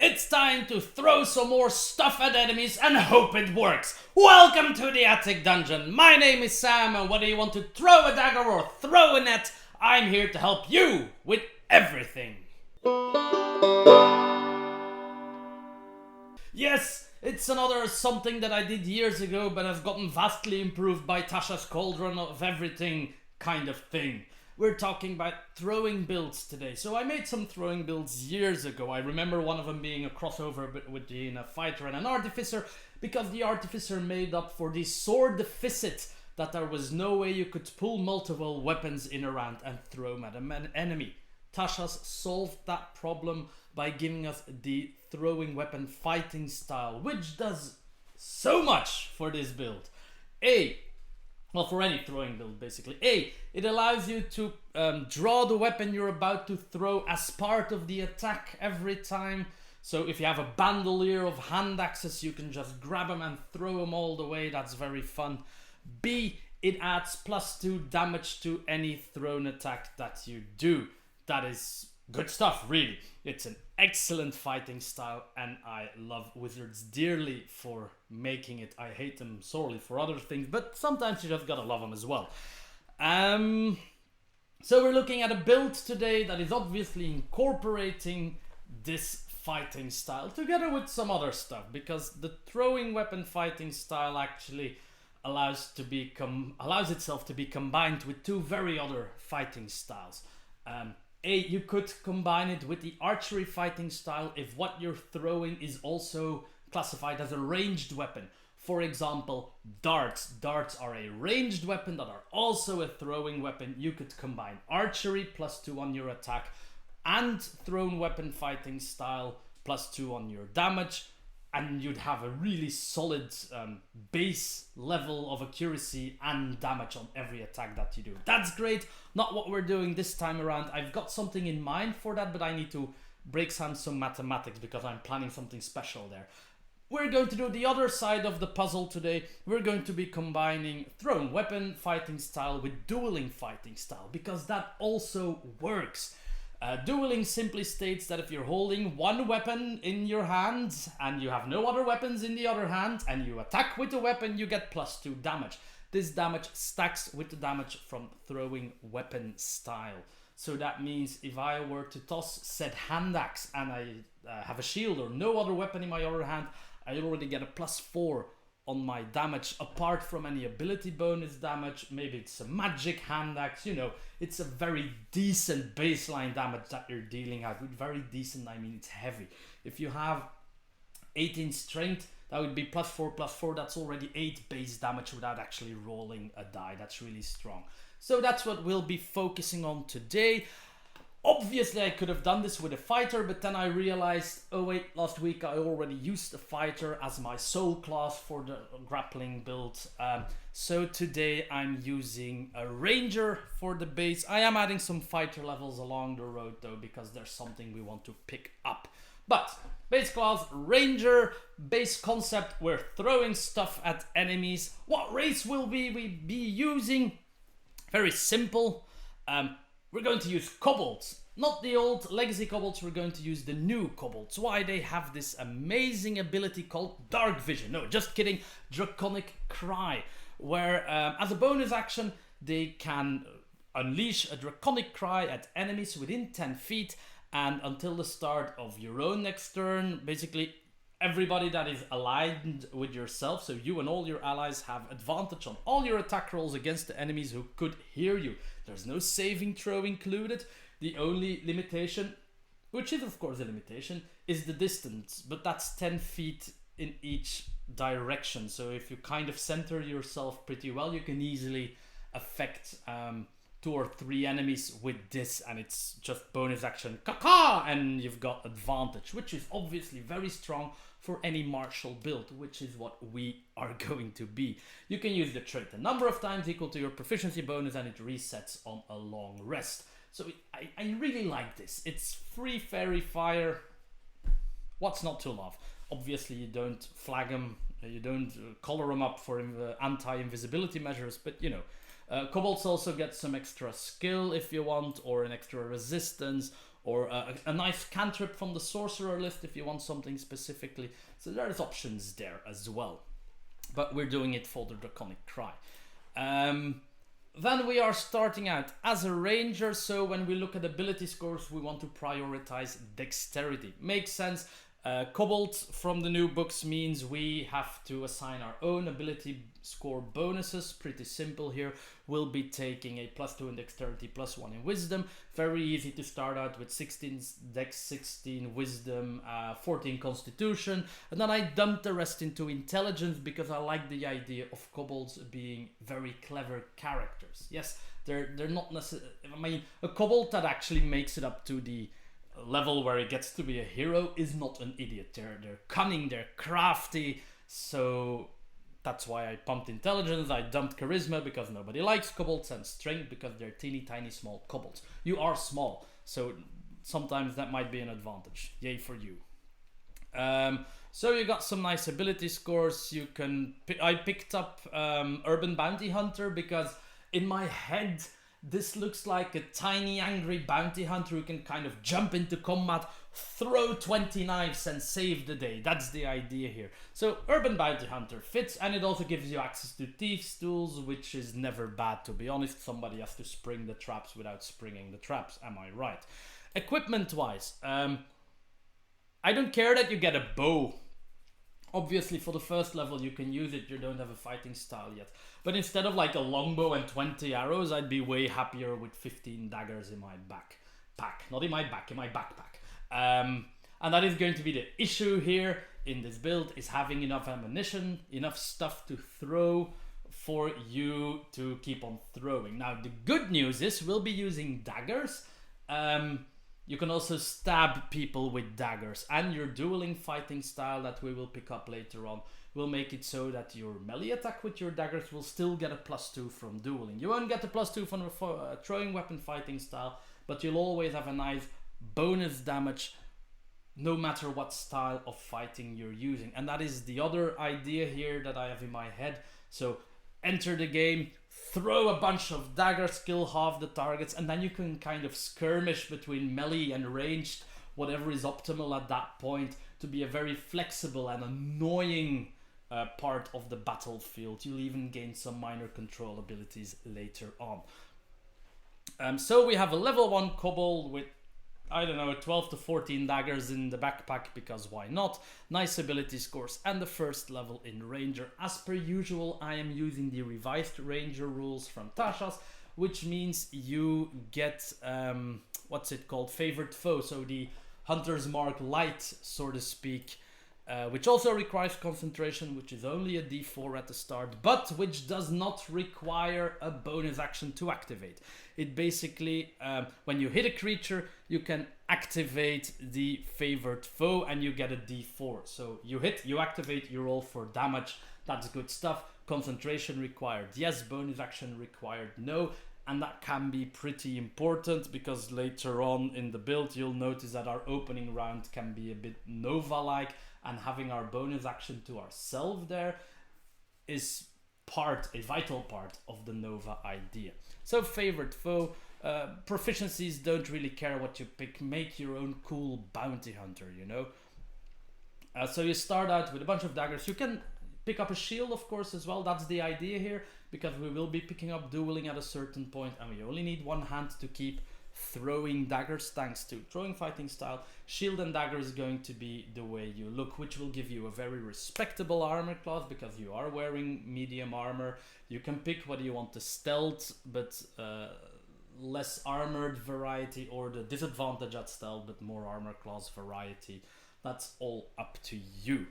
It's time to throw some more stuff at enemies and hope it works. Welcome to the Attic Dungeon. My name is Sam, and whether you want to throw a dagger or throw a net, I'm here to help you with everything. Yes, it's another something that I did years ago, but has gotten vastly improved by Tasha's Cauldron of everything kind of thing. We're talking about throwing builds today. So I made some throwing builds years ago. I remember one of them being a crossover between a fighter and an artificer, because the artificer made up for the sword deficit that there was no way you could pull multiple weapons in a round and throw them at an enemy. Tasha's solved that problem by giving us the throwing weapon fighting style, which does so much for this build. Well, for any throwing build, basically. It allows you to draw the weapon you're about to throw as part of the attack every time. So if you have a bandolier of hand axes, you can just grab them and throw them all the way. That's very fun. B, it adds +2 damage to any thrown attack that you do. That is good stuff, really. It's an excellent fighting style, and I love wizards dearly for making it. I hate them sorely for other things, but sometimes you just gotta love them as well. So we're looking at a build today that is obviously incorporating this fighting style together with some other stuff, because the throwing weapon fighting style actually allows itself to be combined with two very other fighting styles. You could combine it with the archery fighting style if what you're throwing is also classified as a ranged weapon. For example, darts. Darts are a ranged weapon that are also a throwing weapon. You could combine archery +2 on your attack and thrown weapon fighting style +2 on your damage, and you'd have a really solid base level of accuracy and damage on every attack that you do. That's great. Not what we're doing this time around. I've got something in mind for that, but I need to break down some mathematics because I'm planning something special there. We're going to do the other side of the puzzle today. We're going to be combining thrown weapon fighting style with dueling fighting style, because that also works. Dueling simply states that if you're holding one weapon in your hand and you have no other weapons in the other hand and you attack with the weapon, you get +2 damage. This damage stacks with the damage from throwing weapon style. So that means if I were to toss said hand axe and I have a shield or no other weapon in my other hand, I already get a +4 on my damage, apart from any ability bonus damage. Maybe it's a magic hand axe, it's a very decent baseline damage that you're dealing out. With very decent, I mean it's heavy. If you have 18 strength, that would be +4, that's already 8 base damage without actually rolling a die. That's really strong. So that's what we'll be focusing on today. Obviously, I could have done this with a fighter, but then I realized, oh wait, last week I already used a fighter as my soul class for the grappling build. So today I'm using a ranger for the base. I am adding some fighter levels along the road though, because there's something we want to pick up. But base class, ranger, base concept, we're throwing stuff at enemies. What race will we be using? Very simple. We're going to use kobolds, not the old legacy kobolds. We're going to use the new kobolds. Why? They have this amazing ability called dark vision. No, just kidding. Draconic cry, where as a bonus action, they can unleash a draconic cry at enemies within 10 feet. And until the start of your own next turn, basically everybody that is aligned with yourself, so you and all your allies, have advantage on all your attack rolls against the enemies who could hear you. There's no saving throw included. The only limitation, which is of course a limitation, is the distance, but that's 10 feet in each direction. So if you kind of center yourself pretty well, you can easily affect 2 or 3 enemies with this, and it's just bonus action, caca, and you've got advantage, which is obviously very strong for any martial build, which is what we are going to be. You can use the trait a number of times equal to your proficiency bonus, and it resets on a long rest. So I really like this. It's free fairy fire. What's not to love? Obviously you don't flag them, you don't color them up for anti-invisibility measures, but kobolds also get some extra skill if you want, or an extra resistance, or a nice cantrip from the sorcerer list if you want something specifically. So there's options there as well. But we're doing it for the Draconic Cry. Then we are starting out as a ranger, so when we look at ability scores, we want to prioritize dexterity. Makes sense. Kobold from the new books means we have to assign our own ability score bonuses. Pretty simple here. We'll be taking a +2 in dexterity, +1 in wisdom. Very easy to start out with 16 dex, 16 wisdom, 14 constitution. And then I dumped the rest into intelligence because I like the idea of kobolds being very clever characters. Yes, they're not necessarily... I mean, a kobold that actually makes it up to the level where it gets to be a hero is not an idiot. They're cunning, they're crafty, so that's why I pumped intelligence. I dumped charisma because nobody likes kobolds, and strength because they're teeny tiny small kobolds. You are small, so sometimes that might be an advantage. Yay for you. So you got some nice ability scores. You can I picked up Urban Bounty Hunter because in my head this looks like a tiny angry bounty hunter who can kind of jump into combat, throw 20 knives and save the day. That's the idea here. So Urban Bounty Hunter fits, and it also gives you access to Thieves' Tools, which is never bad, to be honest. Somebody has to spring the traps without springing the traps, am I right? Equipment wise, I don't care that you get a bow. Obviously for the first level you can use it, you don't have a fighting style yet. But instead of like a longbow and 20 arrows, I'd be way happier with 15 daggers in my backpack. Not in my back, in my backpack. And that is going to be the issue here in this build, is having enough ammunition, enough stuff to throw for you to keep on throwing. Now the good news is we'll be using daggers. You can also stab people with daggers, and your dueling fighting style that we will pick up later on will make it so that your melee attack with your daggers will still get a +2 from dueling. You won't get a +2 from a throwing weapon fighting style, but you'll always have a nice bonus damage no matter what style of fighting you're using. And that is the other idea here that I have in my head. So enter the game, throw a bunch of daggers, kill half the targets, and then you can kind of skirmish between melee and ranged, whatever is optimal at that point, to be a very flexible and annoying part of the battlefield. You'll even gain some minor control abilities later on. So we have a level 1 kobold with, I don't know, 12 to 14 daggers in the backpack, because why not? Nice ability scores, and the first level in Ranger. As per usual, I am using the revised Ranger rules from Tasha's, which means you get, what's it called, Favored Foe, so the Hunter's Mark Light, so to speak, which also requires concentration, which is only a D4 at the start, but which does not require a bonus action to activate. It basically, when you hit a creature, you can activate the Favored Foe and you get a D4. So you hit, you activate, you roll for damage. That's good stuff. Concentration required, yes. Bonus action required, no. And that can be pretty important, because later on in the build you'll notice that our opening round can be a bit Nova-like, and having our bonus action to ourselves there is a vital part of the Nova idea. So Favored Foe, proficiencies don't really care what you pick. Make your own cool bounty hunter, you know. So you start out with a bunch of daggers. You can pick up a shield, of course, as well. That's the idea here, because we will be picking up dueling at a certain point, and we only need one hand to keep throwing daggers thanks to throwing fighting style. Shield and dagger is going to be the way you look, which will give you a very respectable armor class, because you are wearing medium armor. You can pick whether you want the stealth but less armored variety, or the disadvantage at stealth but more armor class variety. That's all up to you.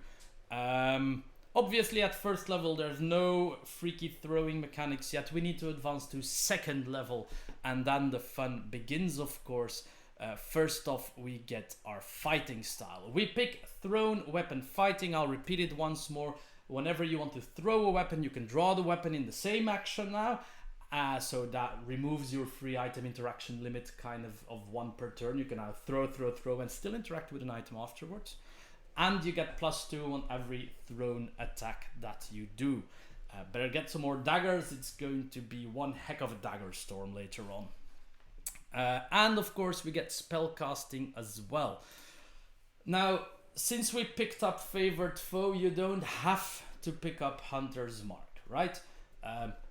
Obviously at first level there's no freaky throwing mechanics yet. We need to advance to second level, and then the fun begins, of course. First off, we get our fighting style. We pick thrown weapon fighting. I'll repeat it once more. Whenever you want to throw a weapon, you can draw the weapon in the same action now. So that removes your free item interaction limit kind of one per turn. You can now throw and still interact with an item afterwards. And you get +2 on every thrown attack that you do. Better get some more daggers. It's going to be one heck of a dagger storm later on. And of course we get spellcasting as well. Now, since we picked up Favored Foe, you don't have to pick up Hunter's Mark, right?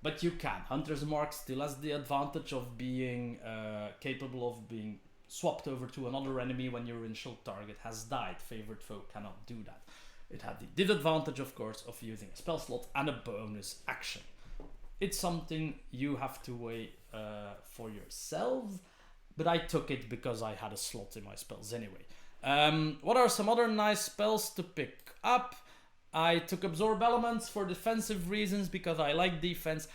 But you can. Hunter's Mark still has the advantage of being capable of being swapped over to another enemy when your initial target has died. Favored Foe cannot do that. It had the disadvantage, of course, of using a spell slot and a bonus action. It's something you have to weigh for yourselves, but I took it because I had a slot in my spells anyway. What are some other nice spells to pick up? I took Absorb Elements for defensive reasons because I like defense.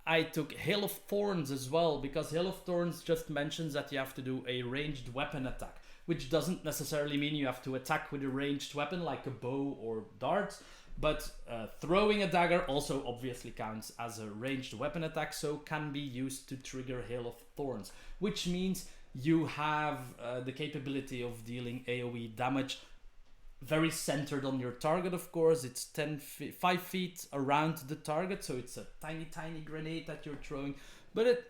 I took Hail of Thorns as well because Hail of Thorns just mentions that you have to do a ranged weapon attack, which doesn't necessarily mean you have to attack with a ranged weapon like a bow or darts, but throwing a dagger also obviously counts as a ranged weapon attack, so can be used to trigger Hail of Thorns, which means you have the capability of dealing AoE damage very centered on your target, of course. It's 5 feet around the target, so it's a tiny grenade that you're throwing. But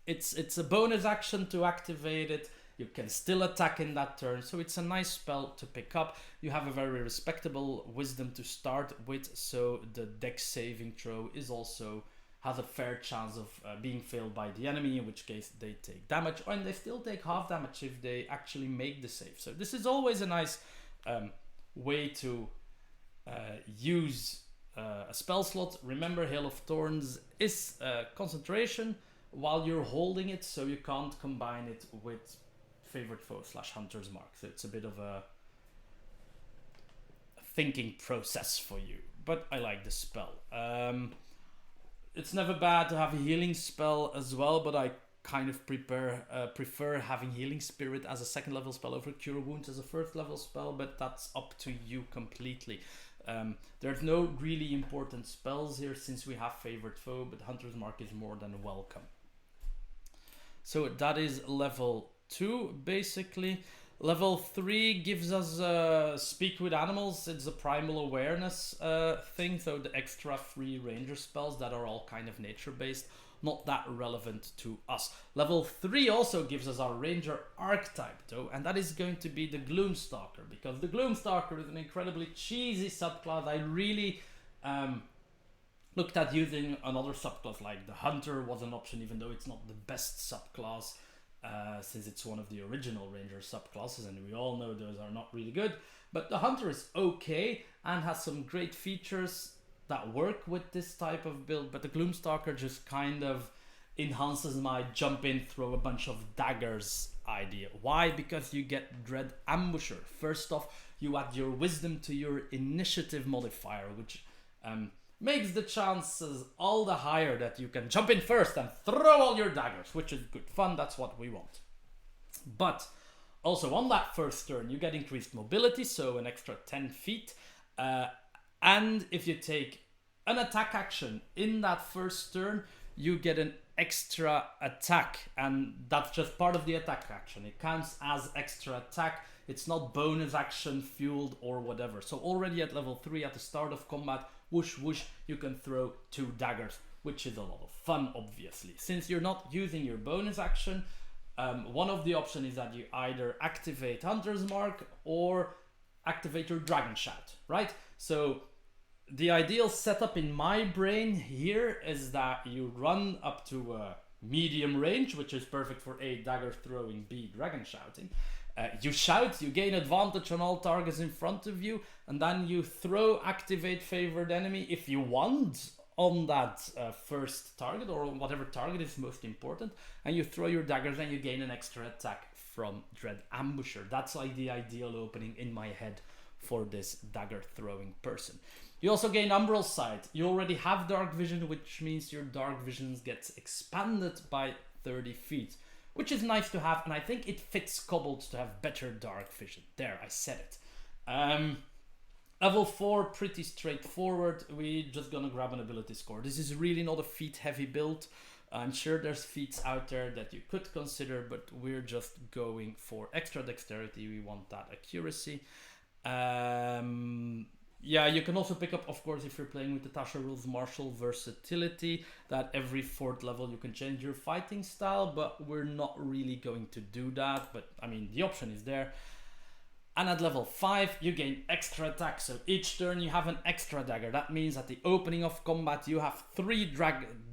it's a bonus action to activate it. You can still attack in that turn, so it's a nice spell to pick up. You have a very respectable wisdom to start with, so the dex saving throw is also has a fair chance of being failed by the enemy, in which case they take damage, and they still take half damage if they actually make the save. So this is always a nice way to use a spell slot. Remember, Hail of Thorns is concentration while you're holding it, so you can't combine it with Favored Foe / Hunter's Mark. So it's a bit of a thinking process for you, but I like the spell. It's never bad to have a healing spell as well, but I kind of prefer having Healing Spirit as a 2nd level spell over Cure Wounds as a 1st level spell, but that's up to you completely. There's no really important spells here since we have Favored Foe, but Hunter's Mark is more than welcome. So that is level 2 basically. Level 3 gives us Speak with Animals. It's a primal awareness thing, so the extra free ranger spells that are all kind of nature based, not that relevant to us. Level 3 also gives us our ranger archetype though, and that is going to be the Gloom Stalker, because the Gloom Stalker is an incredibly cheesy subclass. I really looked at using another subclass like the Hunter was an option, even though it's not the best subclass. Since it's one of the original ranger subclasses, and we all know those are not really good, but the Hunter is okay and has some great features that work with this type of build, but the Gloom Stalker just kind of enhances my jump in, throw a bunch of daggers idea. Why? Because you get Dread Ambusher. First off, you add your wisdom to your initiative modifier, which makes the chances all the higher that you can jump in first and throw all your daggers, which is good fun. That's what we want. But also on that first turn, you get increased mobility, so an extra 10 feet. And if you take an attack action in that first turn, you get an extra attack, and that's just part of the attack action. It counts as extra attack. It's not bonus action fueled or whatever. So already at level 3 at the start of combat, whoosh whoosh, you can throw 2 daggers, which is a lot of fun, obviously. Since you're not using your bonus action, one of the options is that you either activate Hunter's Mark or activate your Dragon Shout, right? So the ideal setup in my brain here is that you run up to medium range, which is perfect for A, dagger throwing, B, dragon shouting. You shout, you gain advantage on all targets in front of you, and then you throw activate favored enemy if you want on that first target, or whatever target is most important, and you throw your daggers and you gain an extra attack from Dread Ambusher. That's like the ideal opening in my head for this dagger throwing person. You also gain Umbral Sight. You already have Dark Vision, which means your Dark Vision gets expanded by 30 feet, which is nice to have, and I think it fits Kobold to have better Dark Vision. There, I said it. Level 4, pretty straightforward. We're just gonna grab an ability score. This is really not a feat heavy build. I'm sure there's feats out there that you could consider, but we're just going for extra dexterity. We want that accuracy. Yeah, you can also pick up, of course, if you're playing with the Tasha rules, martial versatility, that every 4th level you can change your fighting style, but we're not really going to do that. But I mean, the option is there. And at level 5, you gain extra attack. So each turn you have an extra dagger. That means at the opening of combat, you have 3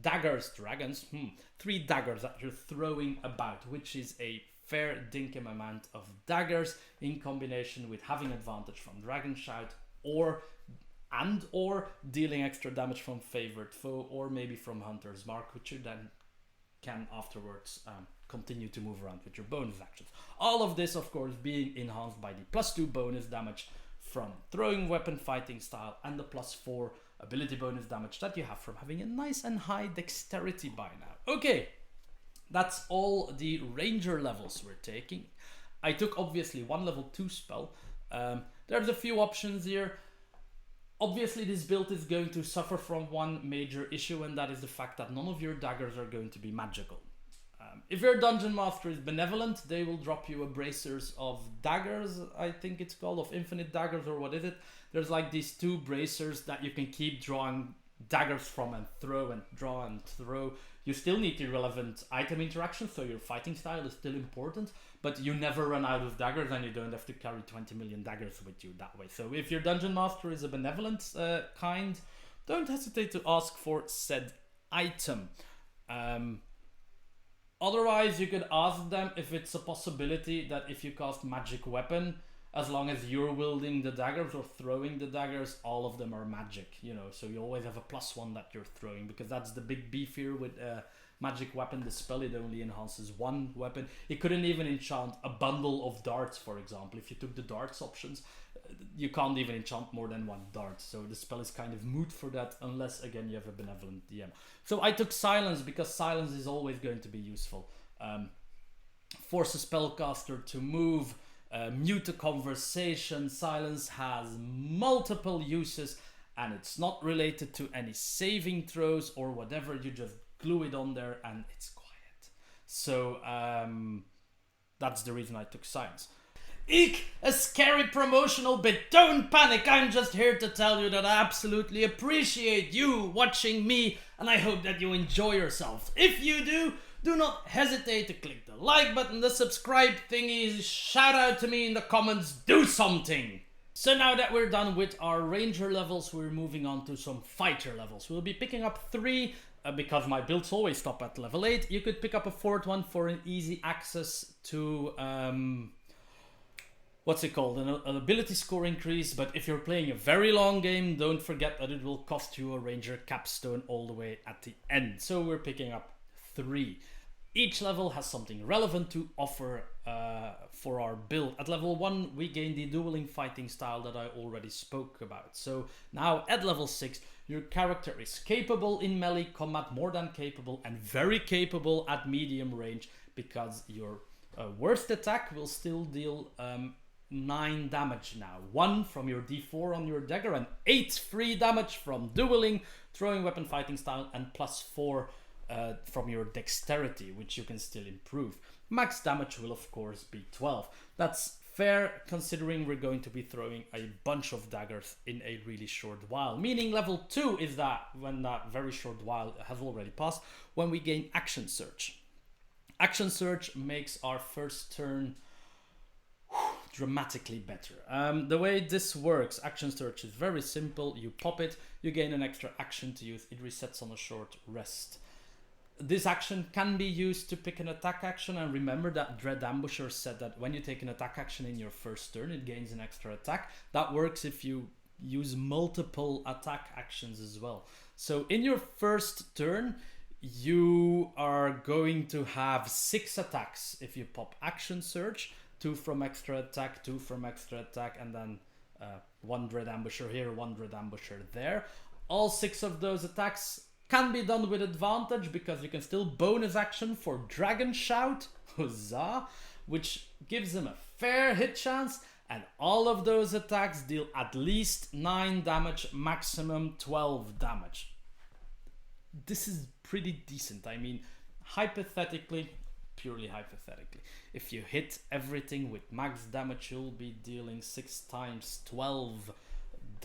daggers that you're throwing about, which is a fair dinkum amount of daggers in combination with having advantage from Dragon Shout or dealing extra damage from favorite foe or maybe from Hunter's Mark, which you then can afterwards continue to move around with your bonus actions. All of this, of course, being enhanced by the +2 bonus damage from throwing weapon fighting style and the +4 ability bonus damage that you have from having a nice and high dexterity by now. Okay, that's all the ranger levels we're taking. I took obviously one level 2 spell. There's a few options here. Obviously, this build is going to suffer from one major issue, and that is the fact that none of your daggers are going to be magical. If your Dungeon Master is benevolent, they will drop you a bracers of daggers, I think it's called, of infinite daggers, or what is it? There's like these 2 bracers that you can keep drawing daggers from and throw and draw and throw. You still need the relevant item interaction, so your fighting style is still important, but you never run out of daggers and you don't have to carry 20 million daggers with you that way. So if your Dungeon Master is a benevolent kind, don't hesitate to ask for said item. Otherwise, you could ask them if it's a possibility that if you cast Magic Weapon, as long as you're wielding the daggers or throwing the daggers, all of them are magic, you know, so you always have a +1 that you're throwing, because that's the big beef here with Magic Weapon. The spell, it only enhances one weapon. It couldn't even enchant a bundle of darts, for example. If you took the darts options, you can't even enchant more than 1 dart, so the spell is kind of moot for that, unless again you have a benevolent DM. So I took Silence, because Silence is always going to be useful. Force a spellcaster to move, mute a conversation. Silence has multiple uses, and it's not related to any saving throws or whatever. You just glue it on there and it's quiet. So that's the reason I took Silence. Eek! A scary promotional bit. Don't panic, I'm just here to tell you that I absolutely appreciate you watching me, and I hope that you enjoy yourselves. If you do, do not hesitate to click the like button, the subscribe thingies, shout out to me in the comments, do something! So now that we're done with our ranger levels, we're moving on to some fighter levels. We'll be picking up 3, because my builds always stop at level 8. You could pick up a 4th one for an easy access to... what's it called? An ability score increase, but if you're playing a very long game, don't forget that it will cost you a ranger capstone all the way at the end. So we're picking up 3. Each level has something relevant to offer for our build. At level 1, we gain the dueling fighting style that I already spoke about. So now at level 6, your character is capable in melee combat, more than capable, and very capable at medium range, because your worst attack will still deal 9 damage now. 1 from your d4 on your dagger, and 8 free damage from dueling, throwing weapon fighting style, and +4 from your dexterity, which you can still improve. Max damage will of course be 12. That's fair, considering we're going to be throwing a bunch of daggers in a really short while. Meaning level 2 is that when that very short while has already passed, when we gain Action Surge. Action Surge makes our first turn dramatically better. The way this works, Action Surge is very simple. You pop it, you gain an extra action to use, it resets on a short rest. This action can be used to pick an attack action, and remember that Dread Ambusher said that when you take an attack action in your first turn, it gains an extra attack. That works if you use multiple attack actions as well. So in your first turn, you are going to have 6 attacks if you pop Action Surge. 2 from extra attack, 2 from extra attack, and then 1 Dread Ambusher here, 1 Dread Ambusher there. All 6 of those attacks can be done with advantage, because you can still bonus action for Dragon Shout, huzzah, which gives them a fair hit chance, and all of those attacks deal at least 9 damage, maximum 12 damage. This is pretty decent. I mean, hypothetically, purely hypothetically, if you hit everything with max damage, you'll be dealing 6 times 12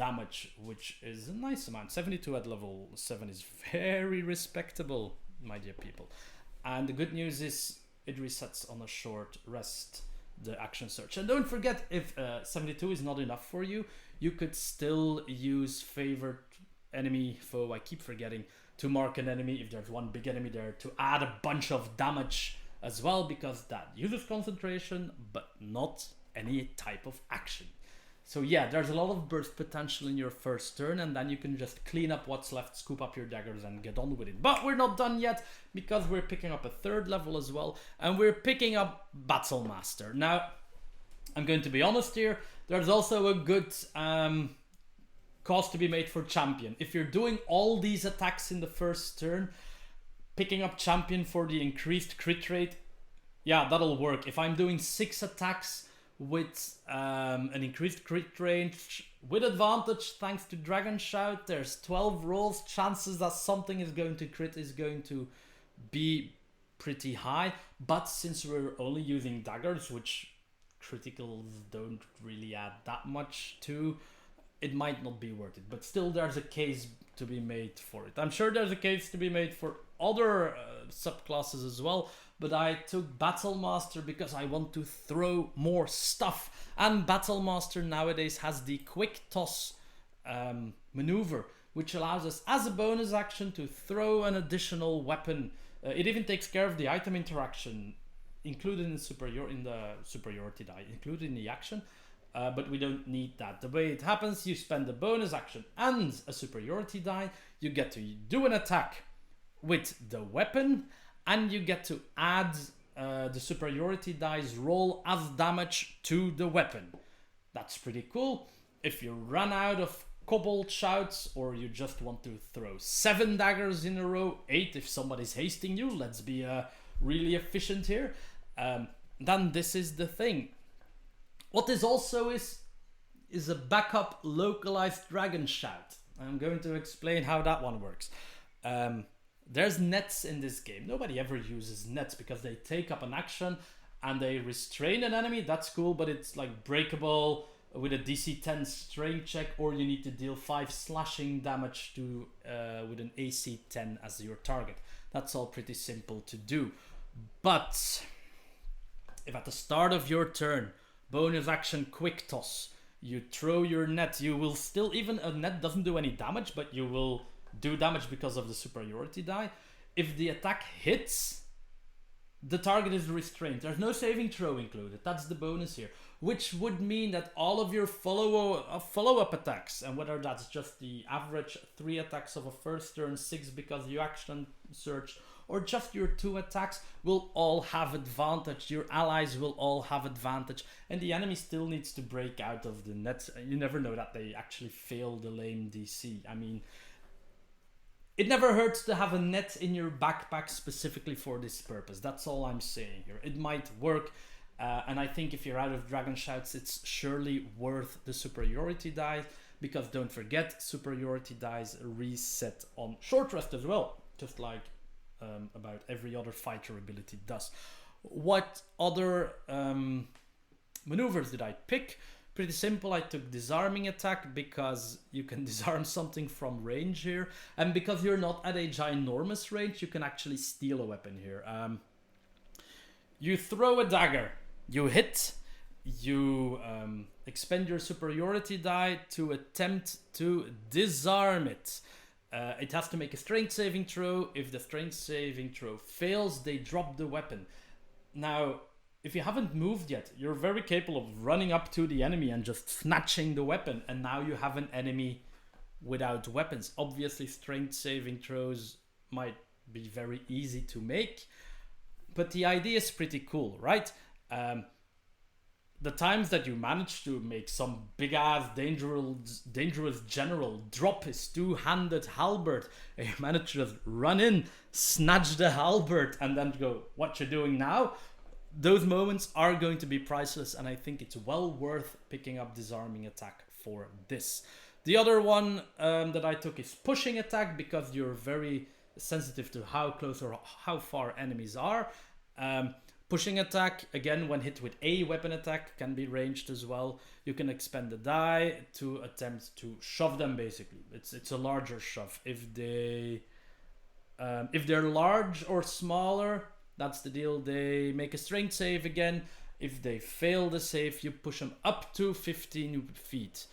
damage, which is a nice amount. 72 at level 7 is very respectable, my dear people. And the good news is it resets on a short rest, the action search. And don't forget, if 72 is not enough for you, you could still use favorite enemy foe, I keep forgetting, to mark an enemy if there's one big enemy there, to add a bunch of damage as well, because that uses concentration, but not any type of action. So yeah, there's a lot of burst potential in your first turn, and then you can just clean up what's left, scoop up your daggers, and get on with it. But we're not done yet, because we're picking up a third level as well, and we're picking up Battle Master. Now, I'm going to be honest here, there's also a good cause to be made for Champion. If you're doing all these attacks in the first turn, picking up Champion for the increased crit rate, yeah, that'll work. If I'm doing 6 attacks with an increased crit range with advantage thanks to Dragon Shout, there's 12 rolls, chances that something is going to crit is going to be pretty high. But since we're only using daggers, which criticals don't really add that much to, it might not be worth it. But still, there's a case to be made for it. I'm sure there's a case to be made for other subclasses as well, but I took Battle Master because I want to throw more stuff. And Battle Master nowadays has the quick toss maneuver, which allows us as a bonus action to throw an additional weapon. It even takes care of the item interaction included in the superiority die, included in the action. But we don't need that. The way it happens, you spend a bonus action and a superiority die, you get to do an attack with the weapon, and you get to add the superiority die's roll as damage to the weapon. That's pretty cool. If you run out of Kobold shouts, or you just want to throw 7 daggers in a row, 8 if somebody's hasting you, let's be really efficient here, then this is the thing. What this also is a backup localized Dragon Shout. I'm going to explain how that one works. There's nets in this game. Nobody ever uses nets because they take up an action and they restrain an enemy. That's cool, but it's like breakable with a DC 10 strain check, or you need to deal 5 slashing damage to with an AC 10 as your target. That's all pretty simple to do. But if at the start of your turn, bonus action quick toss, you throw your net, you will still, even a net doesn't do any damage, but you will do damage because of the superiority die. If the attack hits, the target is restrained. There's no saving throw included. That's the bonus here, which would mean that all of your follow-up attacks, and whether that's just the average 3 attacks of a first turn, 6 because you action search, or just your 2 attacks, will all have advantage. Your allies will all have advantage, and the enemy still needs to break out of the net. You never know that they actually fail the lame DC. I mean, it never hurts to have a net in your backpack specifically for this purpose. That's all I'm saying here. It might work, and I think if you're out of Dragon Shouts, it's surely worth the superiority die, because don't forget, superiority dies reset on short rest as well, just like about every other fighter ability does. What other maneuvers did I pick? Pretty simple. I took disarming attack because you can disarm something from range here, and because you're not at a ginormous range, you can actually steal a weapon here. You throw a dagger, you hit, you expend your superiority die to attempt to disarm it. It has to make a strength saving throw. If the strength saving throw fails, they drop the weapon. Now, if you haven't moved yet, you're very capable of running up to the enemy and just snatching the weapon, and now you have an enemy without weapons. Obviously, strength saving throws might be very easy to make, but the idea is pretty cool, right? The times that you manage to make some big-ass dangerous general drop his 2-handed halberd, and you manage to just run in, snatch the halberd, and then go, what you doing now? Those moments are going to be priceless, and I think it's well worth picking up disarming attack for this. The other one that I took is pushing attack, because you're very sensitive to how close or how far enemies are. Pushing attack, again, when hit with a weapon attack, can be ranged as well. You can expend the die to attempt to shove them, basically. It's a larger shove. If they're large or smaller, that's the deal. They make a strength save again. If they fail the save, you push them up to 15 feet.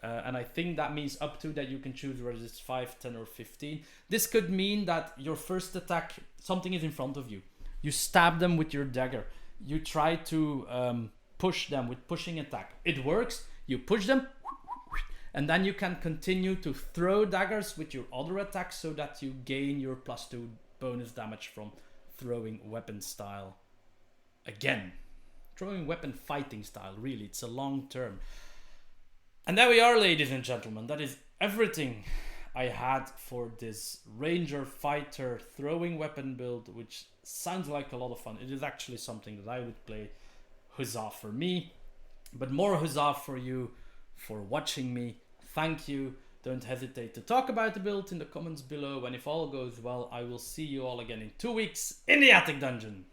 And I think that means up to that you can choose whether it's 5, 10, or 15. This could mean that your first attack, something is in front of you. You stab them with your dagger. You try to push them with pushing attack. It works. You push them. And then you can continue to throw daggers with your other attacks so that you gain your +2 bonus damage from throwing weapon style. Again, throwing weapon fighting style, really, it's a long term. And there we are, ladies and gentlemen. That is everything I had for this Ranger Fighter throwing weapon build, which sounds like a lot of fun. It is actually something that I would play. Huzzah for me, but more huzzah for you for watching me. Thank you. Don't hesitate to talk about the build in the comments below, and if all goes well, I will see you all again in 2 weeks in the Attic Dungeon.